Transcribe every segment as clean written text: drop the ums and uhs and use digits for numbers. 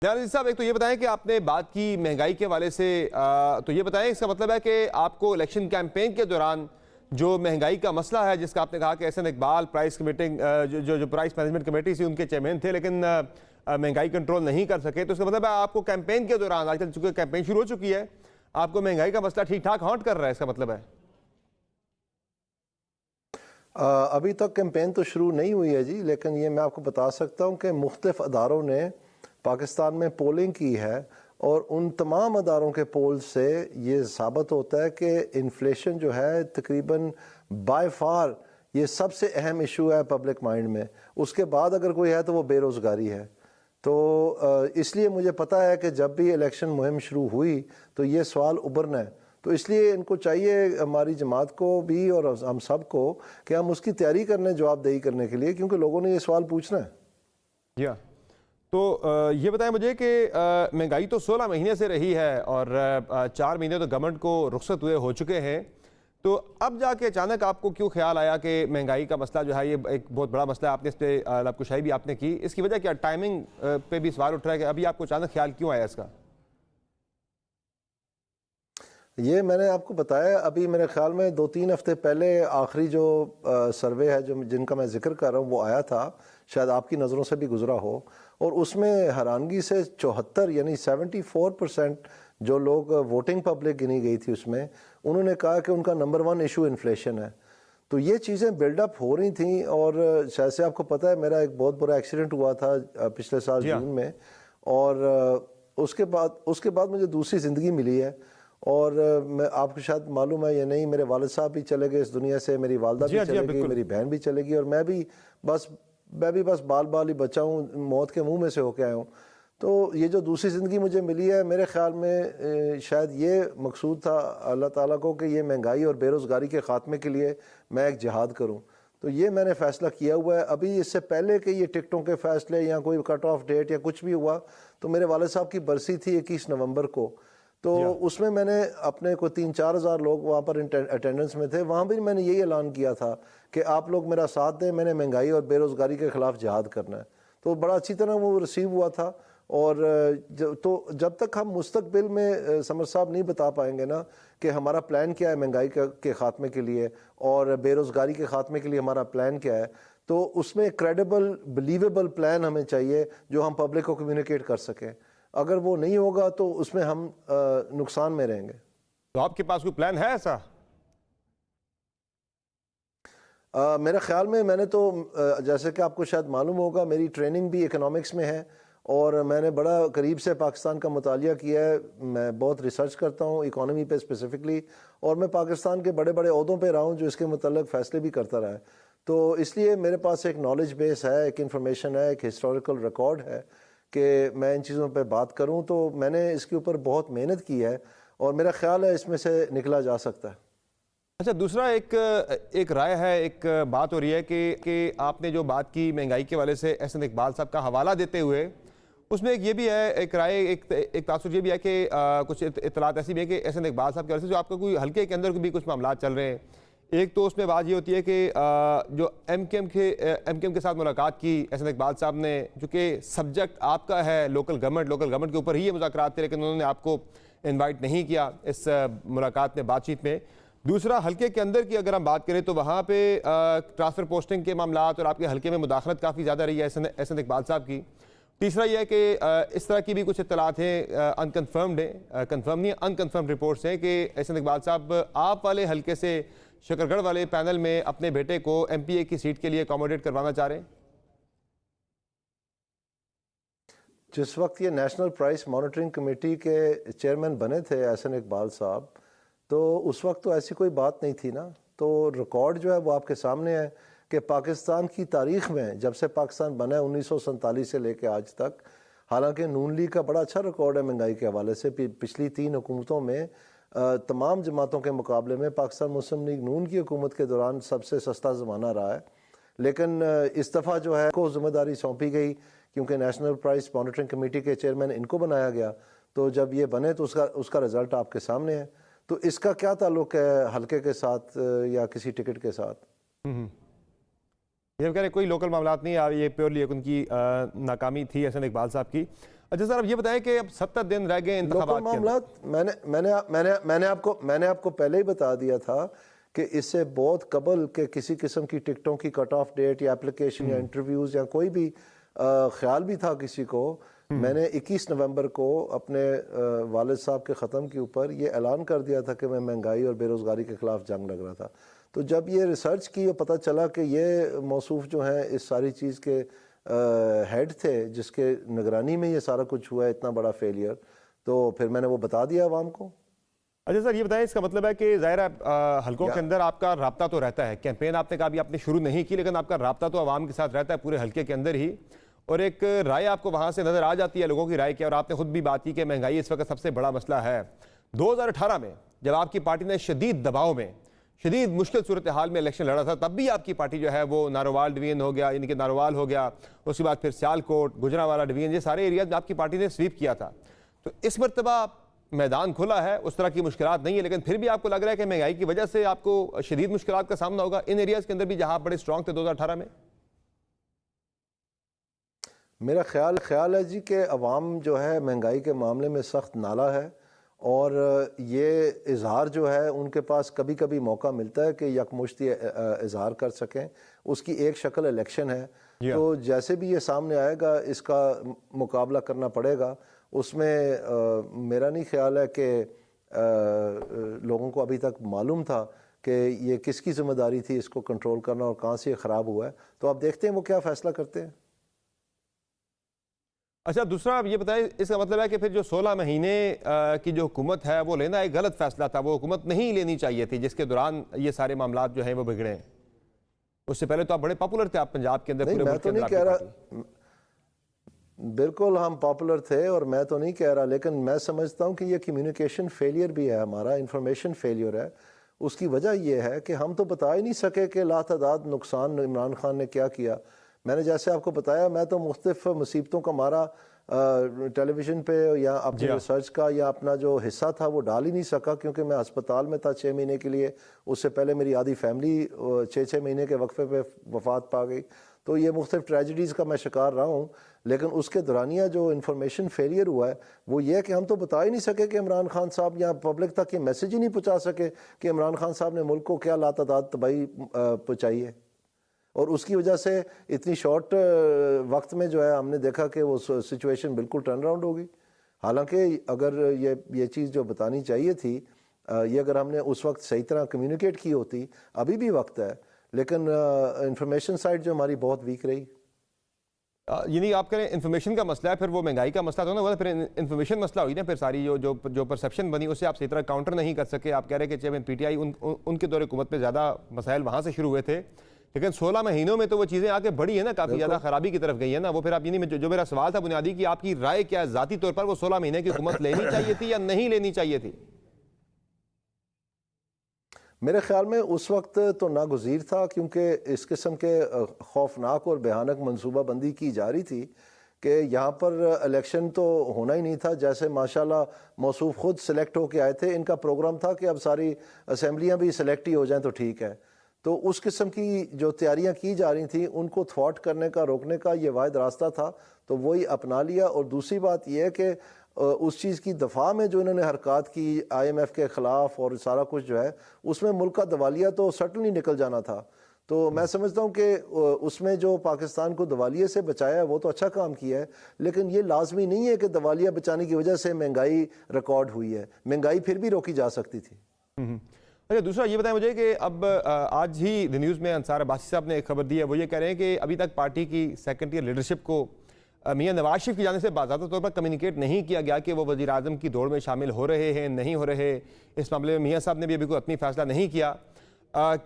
عزیز صاحب، ایک تو یہ بتائیں کہ آپ نے بات کی مہنگائی کے حوالے سے، تو یہ بتائیں اس کا مطلب ہے کہ آپ کو الیکشن کیمپین کے دوران جو مہنگائی کا مسئلہ ہے، جس کا آپ نے کہا کہ احسن اقبال پرائس میٹنگ جو پرائس مینجمنٹ کمیٹی سے ان کے چیئرمین تھے لیکن مہنگائی کنٹرول نہیں کر سکے، تو اس کا مطلب ہے آپ کو کیمپین کے دوران، آج کل چونکہ کیمپین شروع ہو چکی ہے، آپ کو مہنگائی کا مسئلہ ٹھیک ٹھاک ہانٹ کر رہا ہے، اس کا مطلب ہے؟ ابھی تک کیمپین تو شروع نہیں ہوئی ہے جی، لیکن یہ میں آپ کو بتا سکتا ہوں کہ مختلف اداروں نے پاکستان میں پولنگ کی ہے اور ان تمام اداروں کے پول سے یہ ثابت ہوتا ہے کہ انفلیشن جو ہے تقریباً بائی فار یہ سب سے اہم ایشو ہے پبلک مائنڈ میں. اس کے بعد اگر کوئی ہے تو وہ بے روزگاری ہے. تو اس لیے مجھے پتا ہے کہ جب بھی الیکشن مہم شروع ہوئی تو یہ سوال ابھرنا ہے. تو اس لیے ان کو چاہیے، ہماری جماعت کو بھی اور ہم سب کو، کہ ہم اس کی تیاری کرنے، جواب دہی کرنے کے لیے، کیونکہ لوگوں نے یہ سوال پوچھنا ہے. تو یہ بتائیں مجھے کہ مہنگائی تو 16 مہینے سے رہی ہے اور 4 مہینے تو گورنمنٹ کو رخصت ہوئے ہو چکے ہیں، تو اب جا کے اچانک آپ کو کیوں خیال آیا کہ مہنگائی کا مسئلہ جو ہے یہ ایک بہت بڑا مسئلہ ہے؟ آپ نے اس پہ لب کشائی بھی آپ نے کی، اس کی وجہ کیا؟ ٹائمنگ پہ بھی سوال اٹھ رہا ہے کہ ابھی آپ کو اچانک خیال کیوں آیا اس کا؟ یہ میں نے آپ کو بتایا، ابھی میرے خیال میں 2-3 ہفتے پہلے آخری جو سروے ہے جن کا میں ذکر کر رہا ہوں وہ آیا تھا، شاید آپ کی نظروں سے بھی گزرا ہو، اور اس میں حیرانگی سے 74 یعنی 74% جو لوگ ووٹنگ پبلک گنی گئی تھی، اس میں انہوں نے کہا کہ ان کا نمبر 1 ایشو انفلیشن ہے. تو یہ چیزیں بلڈ اپ ہو رہی تھیں، اور شاید سے آپ کو پتہ ہے میرا ایک بہت برا ایکسیڈنٹ ہوا تھا پچھلے سال جون میں، اور اس کے بعد مجھے دوسری زندگی ملی ہے. اور میں آپ کو شاید معلوم ہے یا نہیں، میرے والد صاحب بھی چلے گئے اس دنیا سے، میری والدہ بھی چلے گئی، میری بہن بھی چلے گئی، اور میں بھی بس بال ہی بچا ہوں، موت کے منہ میں سے ہو کے آیا ہوں. تو یہ جو دوسری زندگی مجھے ملی ہے، میرے خیال میں شاید یہ مقصود تھا اللہ تعالیٰ کو کہ یہ مہنگائی اور بے روزگاری کے خاتمے کے لیے میں ایک جہاد کروں. تو یہ میں نے فیصلہ کیا ہوا ہے. ابھی اس سے پہلے کہ یہ ٹکٹوں کے فیصلے یا کوئی کٹ آف ڈیٹ یا کچھ بھی ہوا، تو میرے والد صاحب کی برسی تھی 21 نومبر کو، تو اس میں نے اپنے کو 3-4 ہزار لوگ وہاں پر اٹینڈنس میں تھے، وہاں بھی میں نے یہی اعلان کیا تھا کہ آپ لوگ میرا ساتھ دیں، میں نے مہنگائی اور بے روزگاری کے خلاف جہاد کرنا ہے. تو بڑا اچھی طرح وہ ریسیو ہوا تھا. اور تو جب تک ہم مستقبل میں سمر صاحب نہیں بتا پائیں گے نا کہ ہمارا پلان کیا ہے مہنگائی کے خاتمے کے لیے اور بے روزگاری کے خاتمے کے لیے ہمارا پلان کیا ہے، تو اس میں کریڈیبل بلیویبل پلان ہمیں چاہیے جو ہم پبلک کو کمیونیکیٹ کر سکیں. اگر وہ نہیں ہوگا تو اس میں ہم نقصان میں رہیں گے. تو آپ کے پاس کوئی پلان ہے ایسا؟ میرے خیال میں نے تو جیسے کہ آپ کو شاید معلوم ہوگا، میری ٹریننگ بھی اکنامکس میں ہے اور میں نے بڑا قریب سے پاکستان کا مطالعہ کیا ہے. میں بہت ریسرچ کرتا ہوں اکانومی پہ اسپیسیفکلی، اور میں پاکستان کے بڑے بڑے عہدوں پہ رہا ہوں جو اس کے متعلق فیصلے بھی کرتا رہا ہے. تو اس لیے میرے پاس ایک نالج بیس ہے، ایک انفارمیشن ہے، ایک ہسٹوریکل ریکارڈ ہے کہ میں ان چیزوں پہ بات کروں. تو میں نے اس کے اوپر بہت محنت کی ہے اور میرا خیال ہے اس میں سے نکلا جا سکتا ہے. اچھا، دوسرا ایک رائے ہے، ایک بات ہو رہی ہے کہ آپ نے جو بات کی مہنگائی کے حوالے سے احسن اقبال صاحب کا حوالہ دیتے ہوئے، اس میں ایک یہ بھی ہے، ایک رائے، ایک تاثر یہ بھی ہے کہ کچھ اطلاعات ایسی بھی ہے کہ احسن اقبال صاحب کے حوالے سے جو آپ کا کوئی حلقے کے اندر بھی کچھ معاملات چل رہے ہیں. ایک تو اس میں بات یہ ہوتی ہے کہ جو ایم کیو ایم کے ساتھ ملاقات کی احسن اقبال صاحب نے، جو کہ سبجیکٹ آپ کا ہے لوکل گورنمنٹ کے اوپر ہی یہ مذاکرات تھے، لیکن انہوں نے آپ کو انوائٹ نہیں کیا اس ملاقات میں، بات چیت میں. دوسرا، حلقے کے اندر کی اگر ہم بات کریں تو وہاں پہ ٹرانسفر پوسٹنگ کے معاملات اور آپ کے حلقے میں مداخلت کافی زیادہ رہی ہے احسن اقبال صاحب کی. تیسرا یہ ہے کہ اس طرح کی بھی کچھ اطلاعات ہیں، انکنفرمڈ ہیں، کنفرم نہیں، انکنفرمڈ رپورٹس ہیں کہ احسن اقبال صاحب آپ والے حلقے سے شکرگڑھ والے پینل میں اپنے بیٹے کو ایم پی اے کی سیٹ کے لیے اکوموڈیٹ کروانا چاہ رہے ہیں. جس وقت یہ نیشنل پرائس مانیٹرنگ کمیٹی کے چیئرمین بنے تھے احسن اقبال صاحب، تو اس وقت تو ایسی کوئی بات نہیں تھی نا. تو ریکارڈ جو ہے وہ آپ کے سامنے ہے کہ پاکستان کی تاریخ میں جب سے پاکستان بنا ہے 1947 سے لے کے آج تک، حالانکہ نون لیگ کا بڑا اچھا ریکارڈ ہے مہنگائی کے حوالے سے، پچھلی 3 حکومتوں میں تمام جماعتوں کے مقابلے میں پاکستان مسلم لیگ نون کی حکومت کے دوران سب سے سستا زمانہ رہا ہے. لیکن اس دفعہ جو ہے کو ذمہ داری سونپی گئی کیونکہ نیشنل پرائس مانیٹرنگ کمیٹی کے چیئرمین ان کو بنایا گیا. تو جب یہ بنے تو اس کا رزلٹ آپ کے سامنے ہے. تو اس کا کیا تعلق ہے حلقے کے ساتھ یا کسی ٹکٹ کے ساتھ؟ یہ کہہ رہے کوئی لوکل معاملات نہیں، یہ پیورلی ایک ان کی ناکامی تھی احسن اقبال صاحب کی. اچھا سر اب یہ بتائیں کہ اب 70 دن رہ گئے انتخابات لوکل معاملات میں نے آپ کو پہلے ہی بتا دیا تھا کہ اس سے بہت قبل کہ کسی قسم کی ٹکٹوں کی کٹ آف ڈیٹ یا اپلیکیشن یا انٹرویوز یا کوئی بھی خیال بھی تھا کسی کو، میں نے 21 نومبر کو اپنے والد صاحب کے ختم کے اوپر یہ اعلان کر دیا تھا کہ میں مہنگائی اور بے روزگاری کے خلاف جنگ لگ رہا تھا. تو جب یہ ریسرچ کی اور پتہ چلا کہ یہ موصوف جو ہیں اس ساری چیز کے ہیڈ تھے جس کے نگرانی میں یہ سارا کچھ ہوا ہے اتنا بڑا فیلئر، تو پھر میں نے وہ بتا دیا عوام کو. اچھا سر یہ بتائیں اس کا مطلب ہے کہ ظاہر ہے حلقوں کے اندر آپ کا رابطہ تو رہتا ہے، کیمپین آپ نے کہا بھی آپ نے شروع نہیں کی لیکن آپ کا رابطہ تو عوام کے ساتھ رہتا ہے پورے حلقے کے اندر ہی، اور ایک رائے آپ کو وہاں سے نظر آ جاتی ہے لوگوں کی رائے کی، اور آپ نے خود بھی بات کی کہ مہنگائی اس وقت سب سے بڑا مسئلہ ہے. 2018 میں جب آپ کی پارٹی نے شدید دباؤ میں شدید مشکل صورتحال میں الیکشن لڑا تھا، تب بھی آپ کی پارٹی جو ہے وہ ناروال ڈویژن ہو گیا، یعنی کہ ناروال ہو گیا، اس کے بعد پھر سیالکوٹ، گجرانوالہ ڈویژن، یہ سارے ایریاز میں آپ کی پارٹی نے سویپ کیا تھا. تو اس مرتبہ میدان کھلا ہے، اس طرح کی مشکلات نہیں ہے، لیکن پھر بھی آپ کو لگ رہا ہے کہ مہنگائی کی وجہ سے آپ کو شدید مشکلات کا سامنا ہوگا ان ایریاز کے اندر بھی جہاں آپ بڑے اسٹرانگ تھے 2018 میں؟ میرا خیال ہے جی کہ عوام جو ہے مہنگائی کے معاملے میں سخت نالا ہے، اور یہ اظہار جو ہے ان کے پاس کبھی کبھی موقع ملتا ہے کہ یکمشتی اظہار کر سکیں. اس کی ایک شکل الیکشن ہے، تو جیسے بھی یہ سامنے آئے گا اس کا مقابلہ کرنا پڑے گا. اس میں میرا نہیں خیال ہے کہ لوگوں کو ابھی تک معلوم تھا کہ یہ کس کی ذمہ داری تھی اس کو کنٹرول کرنا اور کہاں سے یہ خراب ہوا ہے. تو آپ دیکھتے ہیں وہ کیا فیصلہ کرتے ہیں. اچھا دوسرا یہ بتائیں اس کا مطلب ہے کہ پھر جو 16 مہینے کی جو حکومت ہے وہ لینا ایک غلط فیصلہ تھا، وہ حکومت نہیں لینی چاہیے تھی جس کے دوران یہ سارے معاملات جو ہیں وہ بگڑے ہیں. اس سے پہلے تو آپ بڑے پاپولر تھے، آپ پنجاب کے اندر نہیں میں تو نہیں کہہ رہا، بالکل ہم پاپولر تھے اور میں تو نہیں کہہ رہا، لیکن میں سمجھتا ہوں کہ یہ کمیونیکیشن فیلئر بھی ہے ہمارا، انفارمیشن فیلئر ہے. اس کی وجہ یہ ہے کہ ہم تو بتا ہی نہیں سکے کہ لاتعداد نقصان عمران خان نے کیا کیا. میں نے جیسے آپ کو بتایا میں تو مختلف مصیبتوں کا مارا ٹیلی ویژن پہ یا اپنی ریسرچ کا یا اپنا جو حصہ تھا وہ ڈال ہی نہیں سکا کیونکہ میں ہسپتال میں تھا 6 مہینے کے لیے. اس سے پہلے میری آدھی فیملی 6 مہینے کے وقفے پہ وفات پا گئی. تو یہ مختلف ٹریجڈیز کا میں شکار رہا ہوں، لیکن اس کے دورانیہ جو انفارمیشن فیلئر ہوا ہے وہ یہ ہے کہ ہم تو بتا ہی نہیں سکے کہ عمران خان صاحب یا پبلک تک یہ میسیج ہی نہیں پہنچا سکے کہ عمران خان صاحب نے ملک کو کیا لاتعداد تباہی پہنچائی ہے. اور اس کی وجہ سے اتنی شارٹ وقت میں جو ہے ہم نے دیکھا کہ وہ سچویشن بالکل ٹرن اراؤنڈ ہوگی. حالانکہ اگر یہ چیز جو بتانی چاہیے تھی یہ اگر ہم نے اس وقت صحیح طرح کمیونیکیٹ کی ہوتی، ابھی بھی وقت ہے، لیکن انفارمیشن سائڈ جو ہماری بہت ویک رہی. یعنی آپ کہہ رہے ہیں انفارمیشن کا مسئلہ ہے، پھر وہ مہنگائی کا مسئلہ تو نہ، پھر انفارمیشن مسئلہ ہوئی نا، پھر ساری جو پرسیپشن بنی اسے آپ صحیح طرح کاؤنٹر نہیں کر سکے. آپ کہہ رہے ہیں کہ چیئرمین پی ٹی آئی ان کے دور حکومت میں زیادہ مسائل وہاں سے شروع ہوئے تھے، لیکن 16 مہینوں میں تو وہ چیزیں آگے بڑھی ہیں نا، کافی زیادہ خرابی کی طرف گئی ہے نا وہ. پھر آپ یعنی جو میرا سوال تھا بنیادی کہ آپ کی رائے کیا ہے ذاتی طور پر، وہ 16 مہینے کی حکومت لینی چاہیے تھی یا نہیں لینی چاہیے تھی؟ میرے خیال میں اس وقت تو ناگزیر تھا، کیونکہ اس قسم کے خوفناک اور بھیانک منصوبہ بندی کی جا رہی تھی کہ یہاں پر الیکشن تو ہونا ہی نہیں تھا. جیسے ماشاءاللہ موصوف خود سلیکٹ ہو کے آئے تھے، ان کا پروگرام تھا کہ اب ساری اسمبلیاں بھی سلیکٹ ہی ہو جائیں تو ٹھیک ہے. تو اس قسم کی جو تیاریاں کی جا رہی تھیں ان کو تھوارٹ کرنے کا، روکنے کا یہ واحد راستہ تھا، تو وہی اپنا لیا. اور دوسری بات یہ ہے کہ اس چیز کی دفاع میں جو انہوں نے حرکات کی IMF کے خلاف اور سارا کچھ جو ہے اس میں ملک کا دیوالیہ تو سٹنلی نکل جانا تھا. تو میں سمجھتا ہوں کہ اس میں جو پاکستان کو دیوالیے سے بچایا ہے وہ تو اچھا کام کیا ہے، لیکن یہ لازمی نہیں ہے کہ دیوالیہ بچانے کی وجہ سے مہنگائی ریکارڈ ہوئی ہے. مہنگائی پھر بھی روکی جا سکتی تھی. اچھا دوسرا یہ بتائیں مجھے کہ اب آج ہی دی نیوز میں انصار عباسی صاحب نے ایک خبر دی ہے، وہ یہ کہہ رہے ہیں کہ ابھی تک پارٹی کی سیکنڈ ایئر لیڈرشپ کو میاں نواز شریف کی جانب سے باضابطہ طور پر کمیونیکیٹ نہیں کیا گیا کہ وہ وزیر اعظم کی دوڑ میں شامل ہو رہے ہیں نہیں ہو رہے. اس معاملے میں میاں صاحب نے بھی ابھی کوئی اپنی فیصلہ نہیں کیا.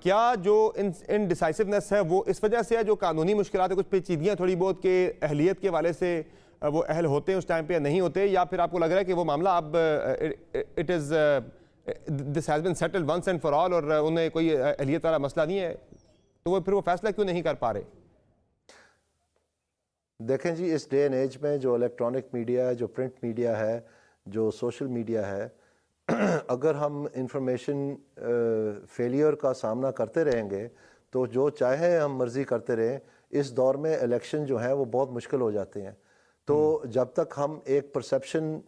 کیا جو انڈیسائسونیس ہے وہ اس وجہ سے ہے، جو قانونی مشکلات ہیں، کچھ پیچیدگیاں تھوڑی بہت کہ اہلیت کے حوالے سے وہ اہل ہوتے ہیں اس ٹائم پہ یا نہیں ہوتے، یا پھر آپ کو لگ رہا ہے کہ وہ معاملہ اب this has been settled once and for all اور انہیں کوئی اہلیت والا مسئلہ نہیں ہے، تو وہ پھر وہ فیصلہ کیوں نہیں کر پا رہے؟ دیکھیں جی اس ڈے اینڈ ایج میں جو الیکٹرانک میڈیا ہے، جو پرنٹ میڈیا ہے، جو سوشل میڈیا ہے، اگر ہم انفارمیشن فیلئر کا سامنا کرتے رہیں گے تو جو چاہے ہم مرضی کرتے رہیں، اس دور میں الیکشن جو ہیں وہ بہت مشکل ہو جاتے ہیں. تو جب تک ہم ایک پرسیپشن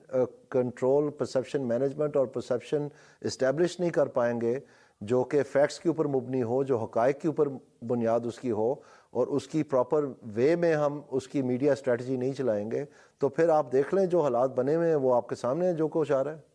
کنٹرول، پرسیپشن مینجمنٹ اور پرسیپشن اسٹیبلش نہیں کر پائیں گے جو کہ فیکٹس کے اوپر مبنی ہو، جو حقائق کے اوپر بنیاد اس کی ہو، اور اس کی پراپر وے میں ہم اس کی میڈیا اسٹریٹجی نہیں چلائیں گے، تو پھر آپ دیکھ لیں جو حالات بنے ہوئے ہیں وہ آپ کے سامنے ہیں جو کچھ آ رہا ہے۔